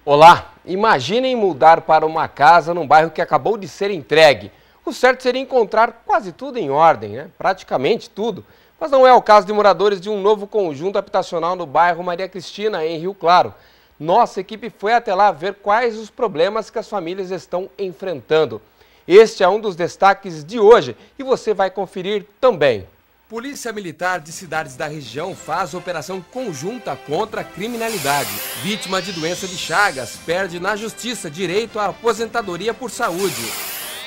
Olá, imaginem mudar para uma casa num bairro que acabou de ser entregue. O certo seria encontrar quase tudo em ordem, né? Praticamente tudo. Mas não é o caso de moradores de um novo conjunto habitacional no bairro Maria Cristina, em Rio Claro. Nossa equipe foi até lá ver quais os problemas que as famílias estão enfrentando. Este é um dos destaques de hoje e você vai conferir também. Polícia Militar de cidades da região faz operação conjunta contra a criminalidade. Vítima de doença de Chagas perde na justiça direito à aposentadoria por saúde.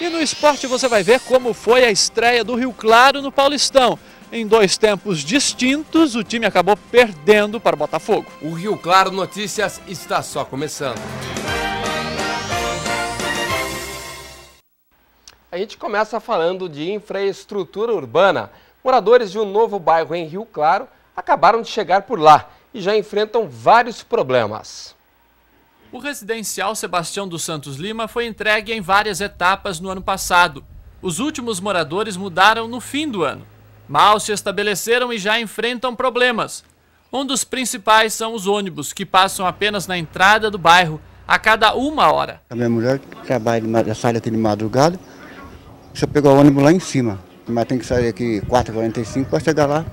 E no esporte você vai ver como foi a estreia do Rio Claro no Paulistão. Em 2 tempos distintos, o time acabou perdendo para o Botafogo. O Rio Claro Notícias está só começando. A gente começa falando de infraestrutura urbana. Moradores de um novo bairro em Rio Claro acabaram de chegar por lá e já enfrentam vários problemas. O residencial Sebastião dos Santos Lima foi entregue em várias etapas no ano passado. Os últimos moradores mudaram no fim do ano. Mal se estabeleceram e já enfrentam problemas. Um dos principais são os ônibus, que passam apenas na entrada do bairro a cada 1 hora. A minha mulher trabalha, sai daqui de madrugada, deixa eu pegar o ônibus lá em cima. Mas tem que sair aqui 4h45 para chegar lá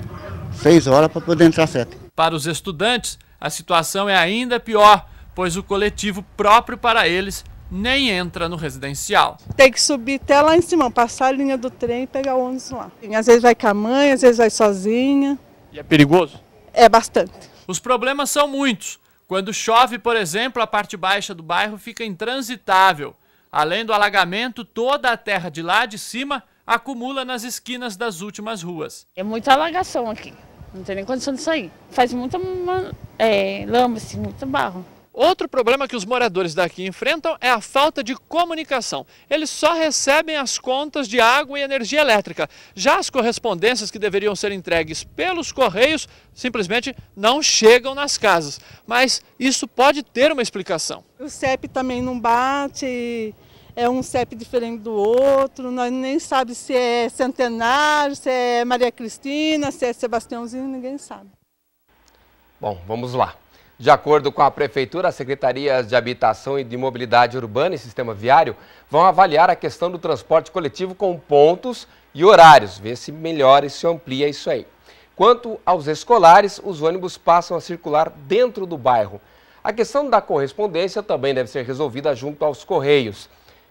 6 horas para poder entrar 7. Para os estudantes, a situação é ainda pior, pois o coletivo próprio para eles nem entra no residencial. Tem que subir até lá em cima, passar a linha do trem e pegar o ônibus lá. Às vezes vai com a mãe, às vezes vai sozinha. E é perigoso? É bastante. Os problemas são muitos. Quando chove, por exemplo, a parte baixa do bairro fica intransitável. Além do alagamento, toda a terra de lá de cima acumula nas esquinas das últimas ruas. É muita alagação aqui, não tem nem condição de sair. Faz muita lama, assim, muito barro. Outro problema que os moradores daqui enfrentam é a falta de comunicação. Eles só recebem as contas de água e energia elétrica. Já as correspondências que deveriam ser entregues pelos correios simplesmente não chegam nas casas. Mas isso pode ter uma explicação. O CEP também não bate. É um CEP diferente do outro, nós nem sabe se é Centenário, se é Maria Cristina, se é Sebastiãozinho, ninguém sabe. Bom, vamos lá. De acordo com a Prefeitura, as Secretarias de Habitação e de Mobilidade Urbana e Sistema Viário vão avaliar a questão do transporte coletivo com pontos e horários, ver se melhora e se amplia isso aí. Quanto aos escolares, os ônibus passam a circular dentro do bairro. A questão da correspondência também deve ser resolvida junto aos Correios.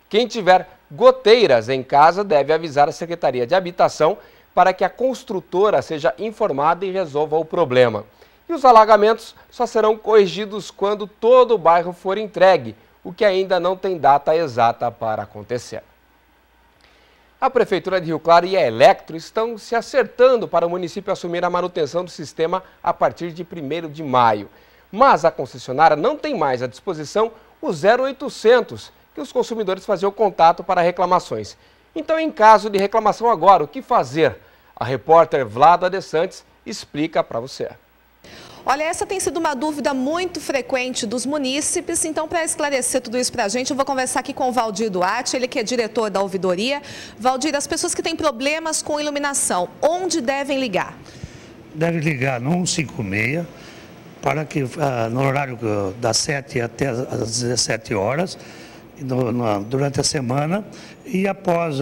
Quem tiver goteiras em casa deve avisar a Secretaria de Habitação para que a construtora seja informada e resolva o problema. E os alagamentos só serão corrigidos quando todo o bairro for entregue, o que ainda não tem data exata para acontecer. A Prefeitura de Rio Claro e a Elektro estão se acertando para o município assumir a manutenção do sistema a partir de 1º de maio. Mas a concessionária não tem mais à disposição o 0800, que os consumidores faziam contato para reclamações. Então, em caso de reclamação agora, o que fazer? A repórter Vlada De Santos explica para você. Olha, essa tem sido uma dúvida muito frequente dos munícipes, então para esclarecer tudo isso para a gente, eu vou conversar aqui com o Valdir Duarte, ele que é diretor da ouvidoria. Valdir, as pessoas que têm problemas com iluminação, onde devem ligar? Deve ligar no 156, para que no horário das 7 até as 17 horas, durante a semana, e após,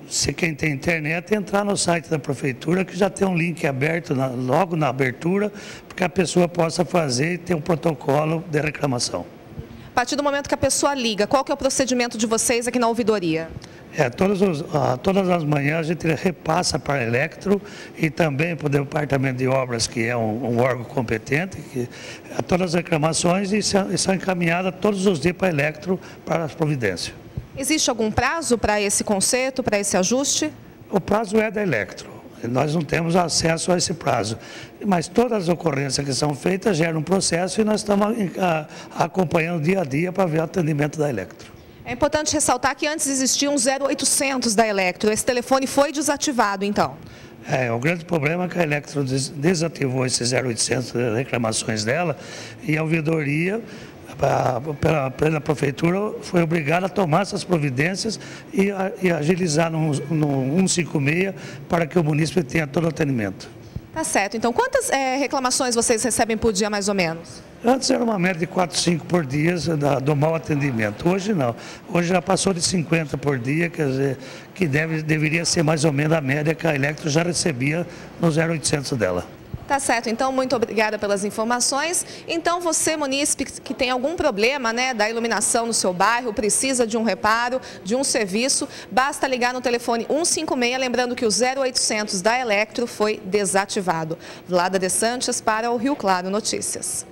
se quem tem internet, entrar no site da Prefeitura, que já tem um link aberto logo na abertura, para que a pessoa possa fazer e ter um protocolo de reclamação. A partir do momento que a pessoa liga, qual que é o procedimento de vocês aqui na ouvidoria? Todas as manhãs a gente repassa para a Elektro e também para o Departamento de Obras, que é um órgão competente, que todas as reclamações e são encaminhadas todos os dias para a Elektro para as providências. Existe algum prazo para esse conserto, para esse ajuste? O prazo é da Elektro. Nós não temos acesso a esse prazo, mas todas as ocorrências que são feitas geram um processo e nós estamos acompanhando dia a dia para ver o atendimento da Elektro. É importante ressaltar que antes existia um 0800 da Elektro. Esse telefone foi desativado, então? O grande problema é que a Elektro desativou esses 0800 reclamações dela e a ouvidoria, pela Prefeitura, foi obrigada a tomar essas providências e agilizar no 156 para que o município tenha todo o atendimento. Tá certo. Então, quantas reclamações vocês recebem por dia, mais ou menos? Antes era uma média de 4, 5 por dia do mau atendimento. Hoje não. Hoje já passou de 50 por dia, quer dizer, que deveria ser mais ou menos a média que a Electro já recebia no 0800 dela. Tá certo, então muito obrigada pelas informações. Então você, munícipe, que tem algum problema, né, da iluminação no seu bairro, precisa de um reparo, de um serviço, basta ligar no telefone 156, lembrando que o 0800 da Electro foi desativado. Vlada de Santos para o Rio Claro Notícias.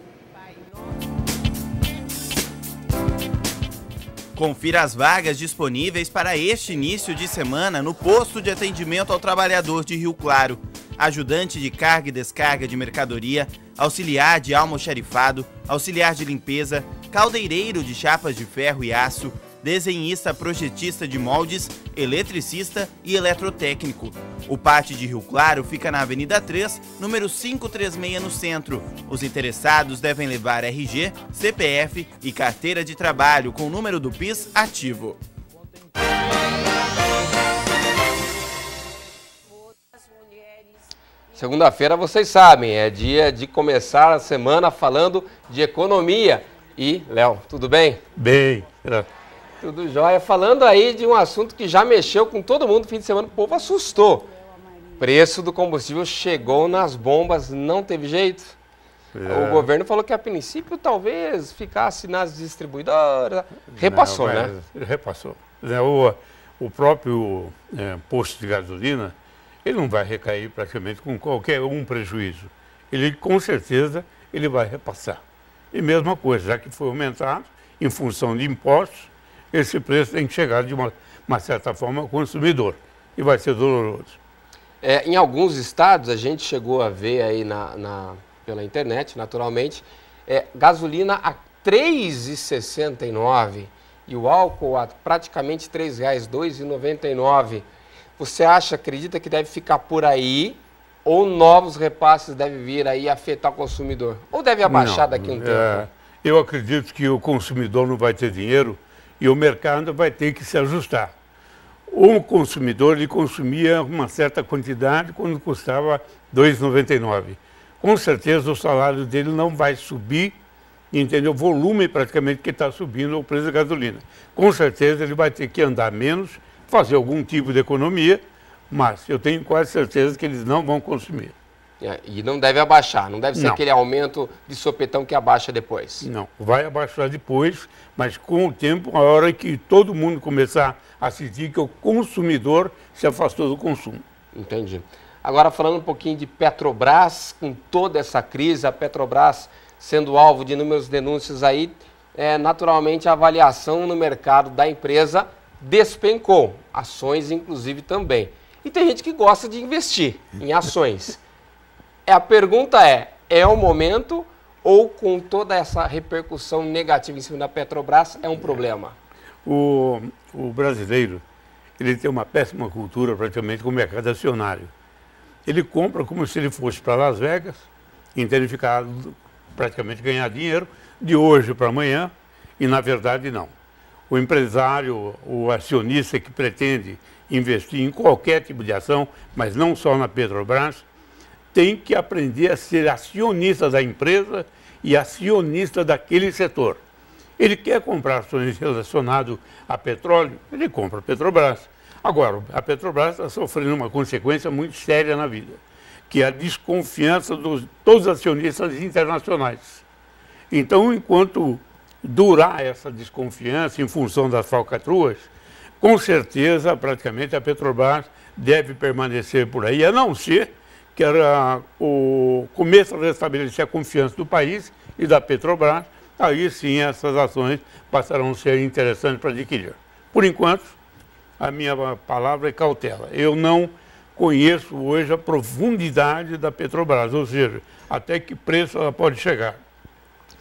Confira as vagas disponíveis para este início de semana no posto de atendimento ao trabalhador de Rio Claro. Ajudante de carga e descarga de mercadoria, auxiliar de almoxarifado, auxiliar de limpeza, caldeireiro de chapas de ferro e aço, desenhista projetista de moldes, eletricista e eletrotécnico. O pátio de Rio Claro fica na Avenida 3, número 536 no centro. Os interessados devem levar RG, CPF e carteira de trabalho com o número do PIS ativo. Segunda-feira, vocês sabem, é dia de começar a semana falando de economia. E, Léo, tudo bem? Bem. Tudo jóia. Falando aí de um assunto que já mexeu com todo mundo no fim de semana, o povo assustou. Preço do combustível chegou nas bombas, não teve jeito. O governo falou que a princípio talvez ficasse nas distribuidoras. Repassou, né? Repassou. O próprio posto de gasolina, ele não vai recair praticamente com qualquer prejuízo. Ele, com certeza, ele vai repassar. E mesma coisa, já que foi aumentado, em função de impostos, esse preço tem que chegar de uma certa forma ao consumidor. E vai ser doloroso. Em alguns estados, a gente chegou a ver aí pela internet, naturalmente, gasolina a R$ 3,69 e o álcool a praticamente R$ 3,00, R$ 2,99. Você acredita que deve ficar por aí ou novos repasses devem vir aí afetar o consumidor? Ou deve abaixar daqui a um tempo? Eu acredito que o consumidor não vai ter dinheiro e o mercado vai ter que se ajustar. O consumidor, ele consumia uma certa quantidade quando custava R$ 2,99. Com certeza o salário dele não vai subir, entendeu? O volume praticamente que está subindo o preço da gasolina. Com certeza ele vai ter que andar menos, fazer algum tipo de economia, mas eu tenho quase certeza que eles não vão consumir. E não deve abaixar, não deve ser aquele aumento de sopetão que abaixa depois. Não, vai abaixar depois, mas com o tempo, a hora que todo mundo começar a sentir que o consumidor se afastou do consumo. Entendi. Agora falando um pouquinho de Petrobras, com toda essa crise, a Petrobras sendo alvo de inúmeras denúncias aí, naturalmente a avaliação no mercado da empresa despencou, ações inclusive também. E tem gente que gosta de investir em ações. A pergunta é o momento ou com toda essa repercussão negativa em cima da Petrobras é um problema? O brasileiro, ele tem uma péssima cultura praticamente com o mercado acionário. Ele compra como se ele fosse para Las Vegas, entende, ficar praticamente ganhar dinheiro de hoje para amanhã e na verdade não. O empresário, o acionista que pretende investir em qualquer tipo de ação, mas não só na Petrobras, tem que aprender a ser acionista da empresa e acionista daquele setor. Ele quer comprar ações relacionadas a petróleo, ele compra a Petrobras. Agora, a Petrobras está sofrendo uma consequência muito séria na vida, que é a desconfiança de todos os acionistas internacionais. Então, enquanto durar essa desconfiança em função das falcatruas, com certeza, praticamente, a Petrobras deve permanecer por aí, a não ser que começa a restabelecer a confiança do país e da Petrobras, aí sim essas ações passarão a ser interessantes para adquirir. Por enquanto, a minha palavra é cautela. Eu não conheço hoje a profundidade da Petrobras, ou seja, até que preço ela pode chegar.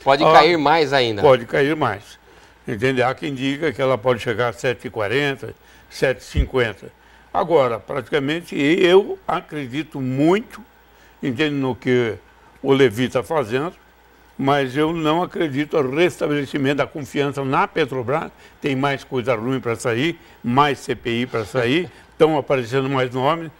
Pode cair mais ainda? Pode cair mais. Entende? Há quem diga que ela pode chegar a 7,40, 7,50. Agora, praticamente, eu acredito muito, entende, no que o Levi está fazendo, mas eu não acredito no restabelecimento da confiança na Petrobras. Tem mais coisa ruim para sair, mais CPI para sair, estão aparecendo mais nomes.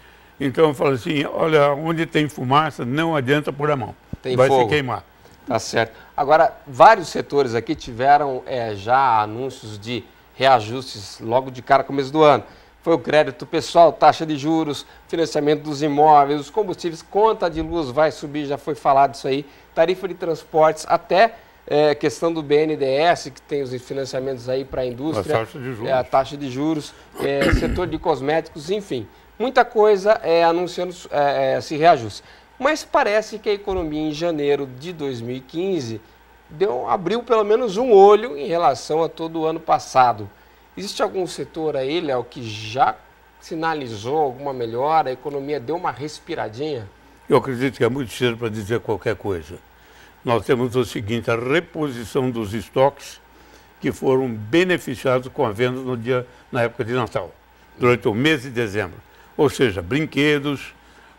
Então eu falo assim, olha, onde tem fumaça, não adianta pôr a mão. Tem vai fogo. se queimar. Tá certo. Agora, vários setores aqui tiveram já anúncios de reajustes logo de cara, começo do ano. Foi o crédito pessoal, taxa de juros, financiamento dos imóveis, os combustíveis, conta de luz vai subir, já foi falado isso aí, tarifa de transportes, até questão do BNDES, que tem os financiamentos aí para a indústria, a taxa de juros, setor de cosméticos, enfim, muita coisa anunciando esse reajuste. Mas parece que a economia em janeiro de 2015 abriu pelo menos um olho em relação a todo o ano passado. Existe algum setor aí, Léo, que já sinalizou alguma melhora, a economia deu uma respiradinha? Eu acredito que é muito cedo para dizer qualquer coisa. Nós temos o seguinte, a reposição dos estoques que foram beneficiados com a venda na época de Natal, durante o mês de dezembro. Ou seja, brinquedos,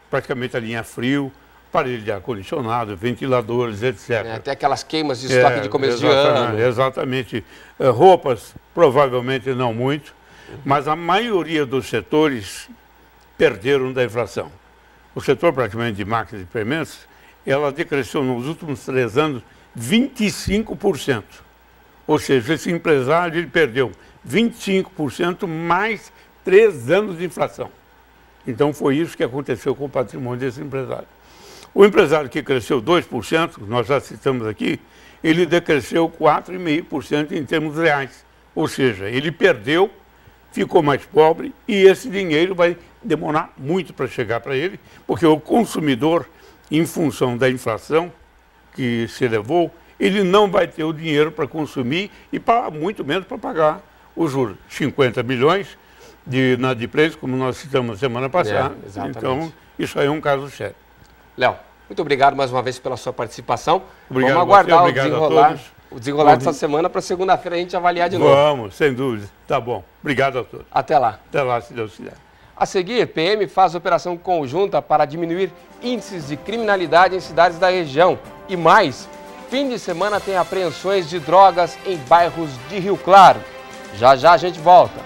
praticamente a linha frio, aparelho de ar-condicionado, ventiladores, etc. Até aquelas queimas de estoque de começo de ano. Exatamente. Roupas, provavelmente não muito, mas a maioria dos setores perderam da inflação. O setor praticamente de máquinas e implementos, ela decresceu nos últimos 3 anos 25%. Ou seja, esse empresário ele perdeu 25% mais 3 anos de inflação. Então foi isso que aconteceu com o patrimônio desse empresário. O empresário que cresceu 2%, nós já citamos aqui, ele decresceu 4,5% em termos reais. Ou seja, ele perdeu, ficou mais pobre e esse dinheiro vai demorar muito para chegar para ele, porque o consumidor, em função da inflação que se elevou, ele não vai ter o dinheiro para consumir e muito menos para pagar os juros. 50 milhões de inadimplência, como nós citamos semana passada. Então, isso aí é um caso sério. Léo, muito obrigado mais uma vez pela sua participação. Obrigado. Vamos aguardar o desenrolar dessa semana para segunda-feira a gente avaliar de novo. Vamos, sem dúvida. Tá bom. Obrigado a todos. Até lá. Até lá, se Deus quiser. A seguir, PM faz operação conjunta para diminuir índices de criminalidade em cidades da região. E mais, fim de semana tem apreensões de drogas em bairros de Rio Claro. Já já a gente volta.